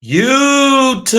YouTube.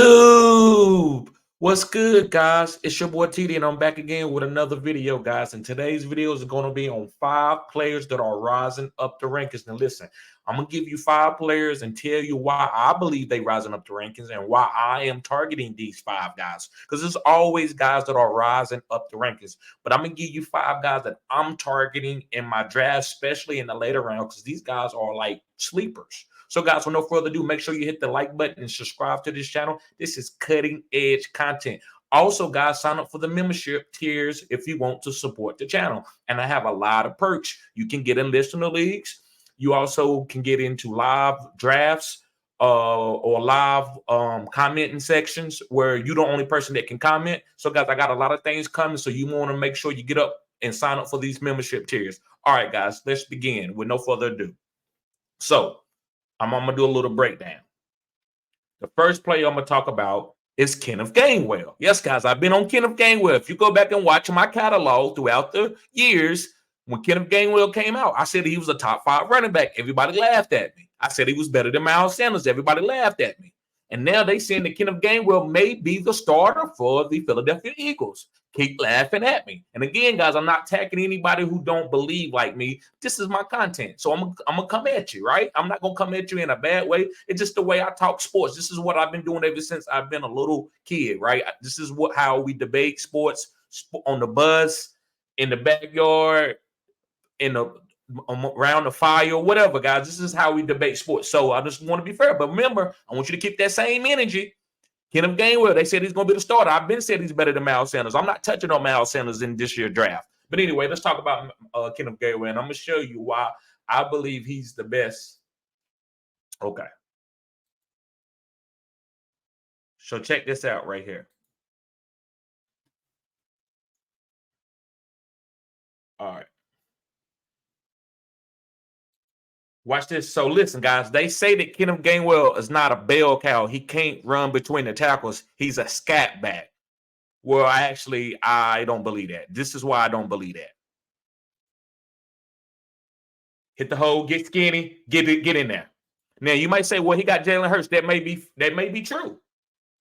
What's good, guys? It's your boy TD, and I'm back again with another video, guys. And today's video is going to be on 5 players that are rising up the rankings. Now, listen, I'm going to give you 5 players and tell you why I believe they rising up the rankings and why I am targeting these 5 guys. Because there's always guys that are rising up the rankings. But I'm going to give you 5 guys that I'm targeting in my draft, especially in the later round, because these guys are like sleepers. So, guys, with no further ado, make sure you hit the like button and subscribe to this channel. This is cutting-edge content. Also, guys, sign up for the membership tiers if you want to support the channel. And I have a lot of perks. You can get in listener leagues. You also can get into live drafts or live commenting sections where you're the only person that can comment. So, guys, I got a lot of things coming, so you want to make sure you get up and sign up for these membership tiers. All right, guys, let's begin with no further ado. So, I'm going to do a little breakdown. The first player I'm going to talk about is Kenneth Gainwell. Yes, guys, I've been on Kenneth Gainwell. If you go back and watch my catalog throughout the years, when Kenneth Gainwell came out, I said he was a top 5 running back. Everybody laughed at me. I said he was better than Miles Sanders. Everybody laughed at me. And now they saying that Kenneth Gainwell may be the starter for the Philadelphia Eagles. Keep laughing at me. And again, guys, I'm not attacking anybody who don't believe like me. This is my content. So I'm gonna come at you, right? I'm not gonna come at you in a bad way. It's just the way I talk sports. This is what I've been doing ever since I've been a little kid, right? This is how we debate sports on the bus, in the backyard, in the around the fire, whatever, guys. This is how we debate sports. So I just want to be fair. But remember, I want you to keep that same energy. Kenneth Gainwell, they said he's going to be the starter. I've been said he's better than Miles Sanders. I'm not touching on Miles Sanders in this year's draft. But anyway, let's talk about Kenneth Gainwell, and I'm going to show you why I believe he's the best. Okay. So check this out right here. All right. Watch this. So listen, guys, they say that Kenneth Gainwell is not a bell cow. He can't run between the tackles. He's a scat back. Well, I don't believe that. This is why I don't believe that. Hit the hole, get skinny, get in there. Now you might say, well, he got Jalen Hurts. That may be true.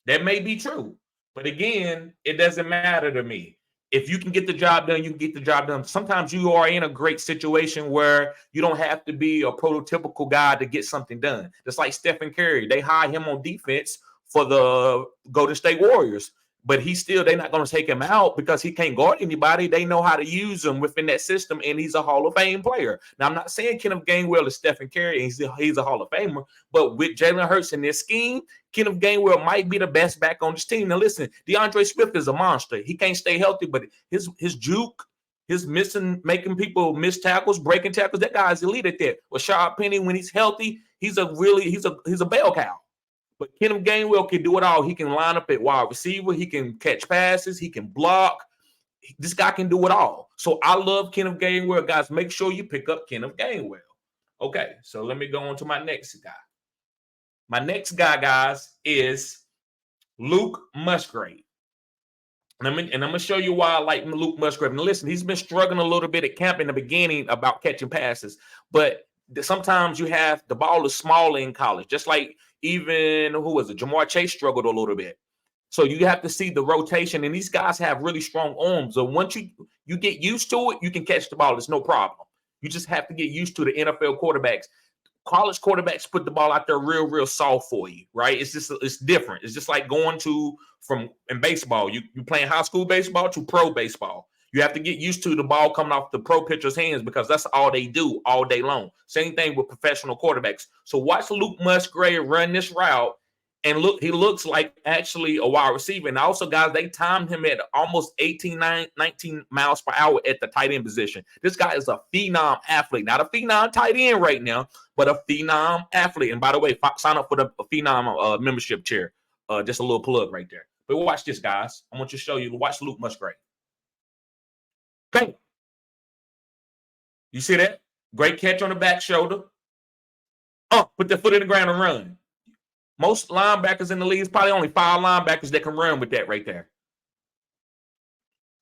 That may be true. But again, it doesn't matter to me. If you can get the job done, you can get the job done. Sometimes you are in a great situation where you don't have to be a prototypical guy to get something done. Just like Stephen Curry, they hire him on defense for the Golden State Warriors. But they're not going to take him out because he can't guard anybody. They know how to use him within that system, and he's a Hall of Fame player. Now, I'm not saying Kenneth Gainwell is Stephen Curry, and he's a Hall of Famer, but with Jalen Hurts in this scheme, Kenneth Gainwell might be the best back on this team. Now, listen, DeAndre Swift is a monster. He can't stay healthy, but his juke, his making people miss tackles, breaking tackles, that guy's elite at that. Rashad Penny, when he's healthy, he's a bell cow. But Kenneth Gainwell can do it all. He can line up at wide receiver. He can catch passes. He can block. This guy can do it all. So I love Kenneth Gainwell. Guys, make sure you pick up Kenneth Gainwell. Okay, so let me go on to my next guy. My next guy, guys, is Luke Musgrave. And I'm going to show you why I like Luke Musgrave. And listen, he's been struggling a little bit at camp in the beginning about catching passes. But sometimes the ball is small in college, just like even Jamar Chase struggled a little bit. So you have to see the rotation, and these guys have really strong arms. So once you get used to it, you can catch the ball. It's no problem. You just have to get used to the NFL quarterbacks. College quarterbacks put the ball out there real soft for you, right? It's different. It's just like going in baseball. You playing high school baseball to pro baseball. You have to get used to the ball coming off the pro pitcher's hands because that's all they do all day long. Same thing with professional quarterbacks. So watch Luke Musgrave run this route, and look, he looks like actually a wide receiver. And also, guys, they timed him at almost 19 miles per hour at the tight end position. This guy is a phenom athlete. Not a phenom tight end right now, but a phenom athlete. And by the way, sign up for the phenom membership tier. Just a little plug right there. But watch this, guys. I want you to show you. Watch Luke Musgrave. Okay. You see that? Great catch on the back shoulder. Put the foot in the ground and run. Most linebackers in the league, probably only 5 linebackers that can run with that right there.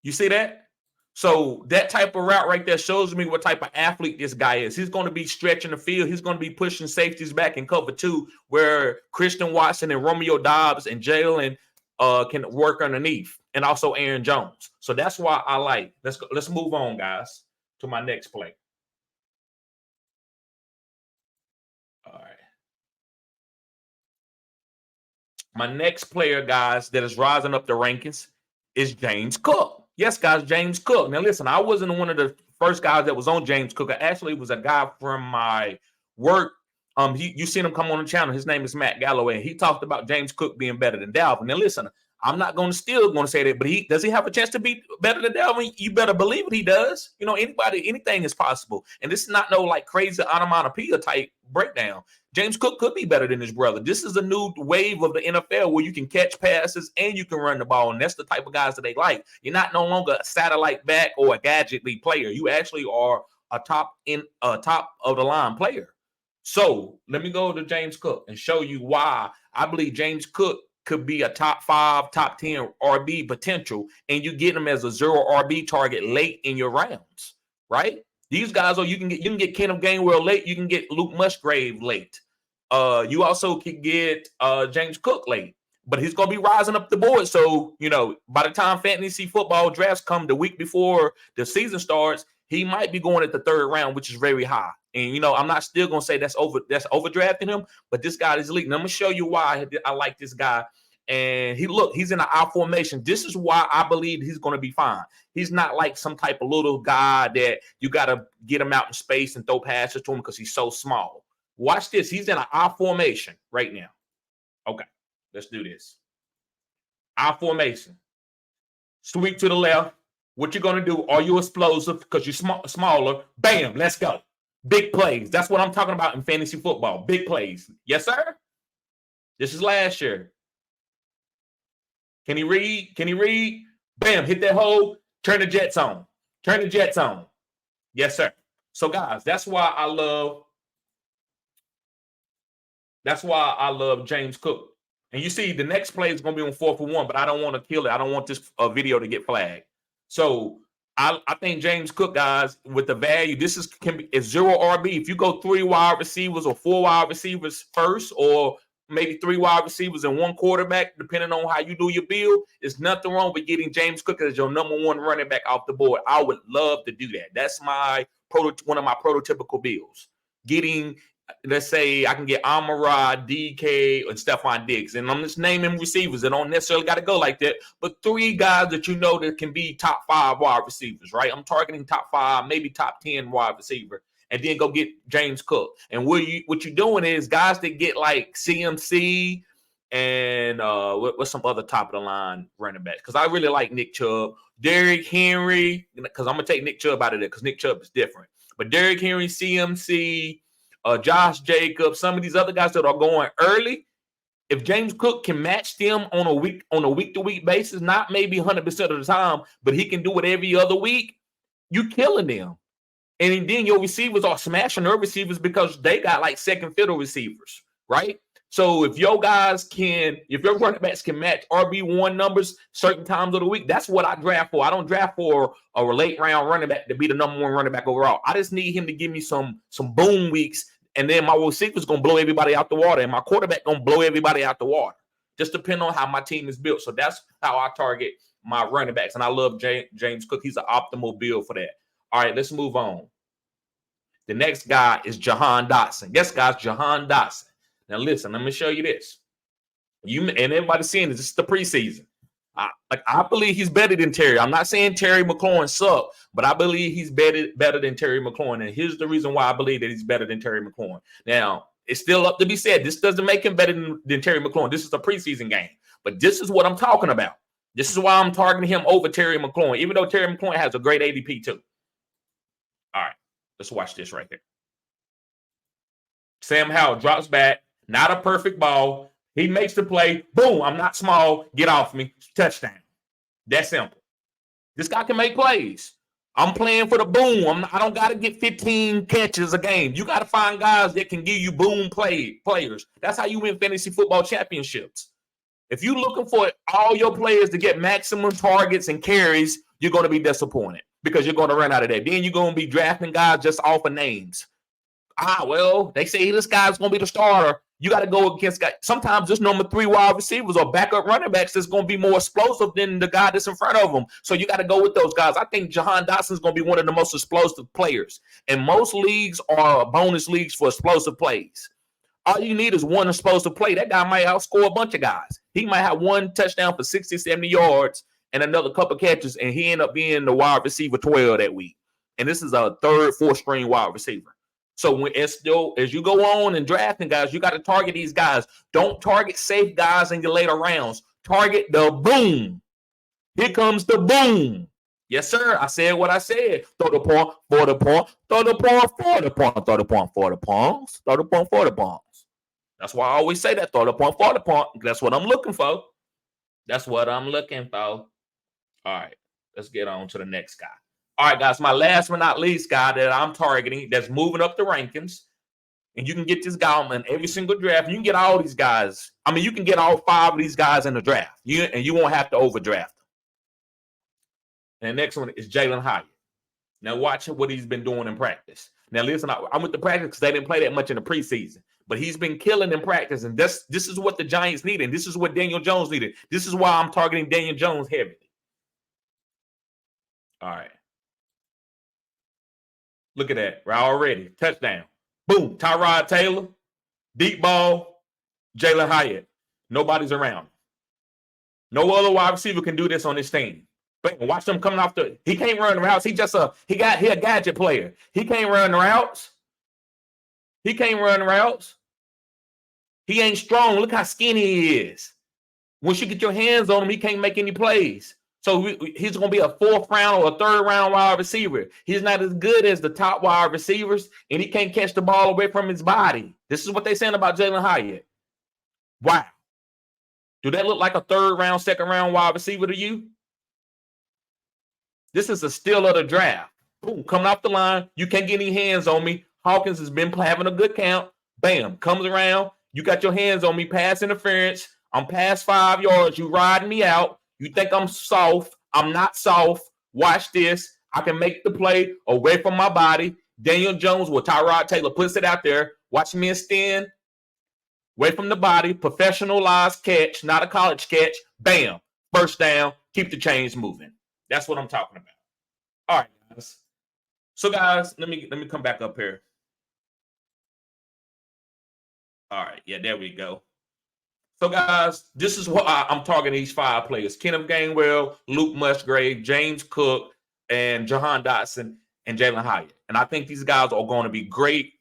You see that? So that type of route right there shows me what type of athlete this guy is. He's going to be stretching the field. He's going to be pushing safeties back in cover 2, where Christian Watson and Romeo Dobbs and Jalen can work underneath, and also Aaron Jones. So that's why I like. Let's move on, guys, to my next play. All right. My next player, guys, that is rising up the rankings is James Cook. Yes, guys, James Cook. Now, listen, I wasn't one of the first guys that was on James Cook. I actually was a guy from my work. You seen him come on the channel. His name is Matt Galloway. And he talked about James Cook being better than Dalvin. Now, listen, I'm not still going to say that, but does he have a chance to be better than Dalvin? You better believe it, he does. You know, anything is possible. And this is not no like crazy onomatopoeia type breakdown. James Cook could be better than his brother. This is a new wave of the NFL where you can catch passes and you can run the ball. And that's the type of guys that they like. You're not no longer a satellite back or a gadgetly player. You actually are a top of the line player. So let me go to James Cook and show you why I believe James Cook could be a top 5, top 10 RB potential, and you get him as a 0 RB target late in your rounds, right? These guys you can get Kenneth Gainwell late, you can get Luke Musgrave late. You also can get James Cook late, but he's gonna be rising up the board. So, you know, by the time fantasy football drafts come the week before the season starts, he might be going at the 3rd round, which is very high. And, you know, I'm not still going to say that's overdrafting him, but this guy is elite. And I'm going to show you why I like this guy. And he's in an I formation. This is why I believe he's going to be fine. He's not like some type of little guy that you got to get him out in space and throw passes to him because he's so small. Watch this. He's in an I formation right now. Okay, let's do this. I formation. Sweep to the left. What you're going to do, are you explosive because you're smaller? Bam, let's go. Big plays. That's what I'm talking about in fantasy football. Big plays. Yes, sir? This is last year. Can he read? Can he read? Bam, hit that hole. Turn the Jets on. Turn the Jets on. Yes, sir. So, guys, that's why I love James Cook. And you see, the next play is going to be on 4th and 1, but I don't want to kill it. I don't want this video to get flagged. So I think James Cook, guys, with the value, this is 0 RB. If you go 3 wide receivers or 4 wide receivers first, or maybe 3 wide receivers and 1 quarterback, depending on how you do your build, there's nothing wrong with getting James Cook as your number 1 running back off the board. I would love to do that. That's one of my prototypical builds. Getting, let's say I can get Amon-Ra, DK, and Stephon Diggs. And I'm just naming receivers. They don't necessarily got to go like that. But 3 guys that you know that can be top 5 wide receivers, right? I'm targeting top 5, maybe top 10 wide receiver. And then go get James Cook. And what you're doing is guys that get like CMC and what's some other top of the line running backs? Because I really like Nick Chubb. Derrick Henry, because I'm going to take Nick Chubb out of there because Nick Chubb is different. But Derrick Henry, CMC, Josh Jacobs, some of these other guys that are going early, if James Cook can match them on a week-to-week basis, not maybe 100% of the time, but he can do it every other week, you're killing them. And then your receivers are smashing their receivers because they got like second fiddle receivers, right? So if your running backs can match RB1 numbers certain times of the week, that's what I draft for. I don't draft for a late round running back to be the number 1 running back overall. I just need him to give me some boom weeks, and then my receiver's going to blow everybody out the water, and my quarterback going to blow everybody out the water. Just depending on how my team is built. So that's how I target my running backs, and I love James Cook. He's an optimal build for that. All right, let's move on. The next guy is Jahan Dawson. Yes, guys, Jahan Dawson. Now, listen, let me show you this. And everybody's seeing this. This is the preseason. I believe he's better than Terry. I'm not saying Terry McLaurin sucked, but I believe he's better than Terry McLaurin. And here's the reason why I believe that he's better than Terry McLaurin. Now, it's still up to be said. This doesn't make him better than Terry McLaurin. This is a preseason game. But this is what I'm talking about. This is why I'm targeting him over Terry McLaurin, even though Terry McLaurin has a great ADP too. All right, let's watch this right here. Sam Howell drops back. Not a perfect ball. He makes the play. Boom, I'm not small. Get off me. Touchdown. That simple. This guy can make plays. I'm playing for the boom. I don't got to get 15 catches a game. You got to find guys that can give you boom players. That's how you win fantasy football championships. If you're looking for all your players to get maximum targets and carries, you're going to be disappointed. because you're going to run out of that. Then you're going to be drafting guys just off of names. Well, they say this guy's going to be the starter. You got to go against guys. Sometimes just number 3 wide receivers or backup running backs that's going to be more explosive than the guy that's in front of them. So you got to go with those guys. I think Jahan Dawson is going to be one of the most explosive players. And most leagues are bonus leagues for explosive plays. All you need is one explosive play. That guy might outscore a bunch of guys. He might have one touchdown for 60, 70 yards and another couple catches, and he end up being the wide receiver 12 that week. And this is a 3rd, 4th string wide receiver. So as you go on and drafting guys, you got to target these guys. Don't target safe guys in your later rounds. Target the boom. Here comes the boom. Yes, sir. I said what I said. Throw the point for the point. Throw the point for the point. Throw the point for the points. Throw the point for the points. That's why I always say that. Throw the point for the point. That's what I'm looking for. That's what I'm looking for. All right. Let's get on to the next guy. All right, guys. My last but not least guy that I'm targeting that's moving up the rankings. And you can get this guy in every single draft. You can get all these guys. I mean, you can get all 5 of these guys in the draft. And you won't have to overdraft them. And the next one is Jalen Hyatt. Now, watch what he's been doing in practice. Now, listen, I went to practice because they didn't play that much in the preseason. But he's been killing in practice, and this is what the Giants needed. This is what Daniel Jones needed. This is why I'm targeting Daniel Jones heavily. All right. Look at that. Right already. Touchdown. Boom. Tyrod Taylor. Deep ball. Jalen Hyatt. Nobody's around. No other wide receiver can do this on this team. But watch them coming off the. He can't run routes. He a gadget player. He can't run routes. He can't run routes. He ain't strong. Look how skinny he is. Once you get your hands on him, he can't make any plays. So he's going to be a 4th round or a 3rd round wide receiver. He's not as good as the top wide receivers, and he can't catch the ball away from his body. This is what they're saying about Jalen Hyatt. Wow. Do that look like a 3rd round, 2nd round wide receiver to you? This is a steal of the draft. Boom, coming off the line. You can't get any hands on me. Hawkins has been having a good count. Bam, comes around. You got your hands on me. Pass interference. I'm past 5 yards. You riding me out. You think I'm soft. I'm not soft. Watch this. I can make the play away from my body. Daniel Jones with Tyrod Taylor puts it out there. Watch me extend. Away from the body. Professionalized catch. Not a college catch. Bam. First down. Keep the chains moving. That's what I'm talking about. All right, guys. So, guys, let me come back up here. All right. Yeah, there we go. So, guys, this is what I'm targeting these 5 players. Kenneth Gainwell, Luke Musgrave, James Cook, and Jahan Dawson, and Jalen Hyatt. And I think these guys are going to be great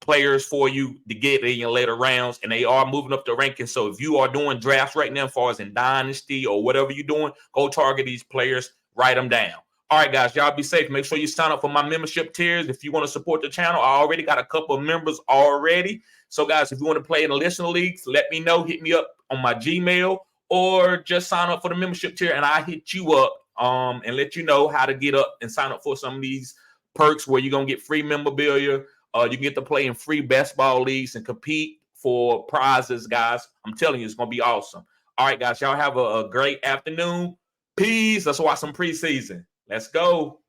players for you to get in your later rounds, and they are moving up the rankings. So if you are doing drafts right now, as far as in Dynasty or whatever you're doing, go target these players, write them down. All right, guys, y'all be safe. Make sure you sign up for my membership tiers if you want to support the channel. I already got a couple of members already. So, guys, if you want to play in the listener leagues, let me know. Hit me up on my Gmail or just sign up for the membership tier, and I'll hit you up and let you know how to get up and sign up for some of these perks where you're going to get free memorabilia. You can get to play in free best ball leagues and compete for prizes, guys. I'm telling you, it's going to be awesome. All right, guys, y'all have a great afternoon. Peace. Let's watch some preseason. Let's go.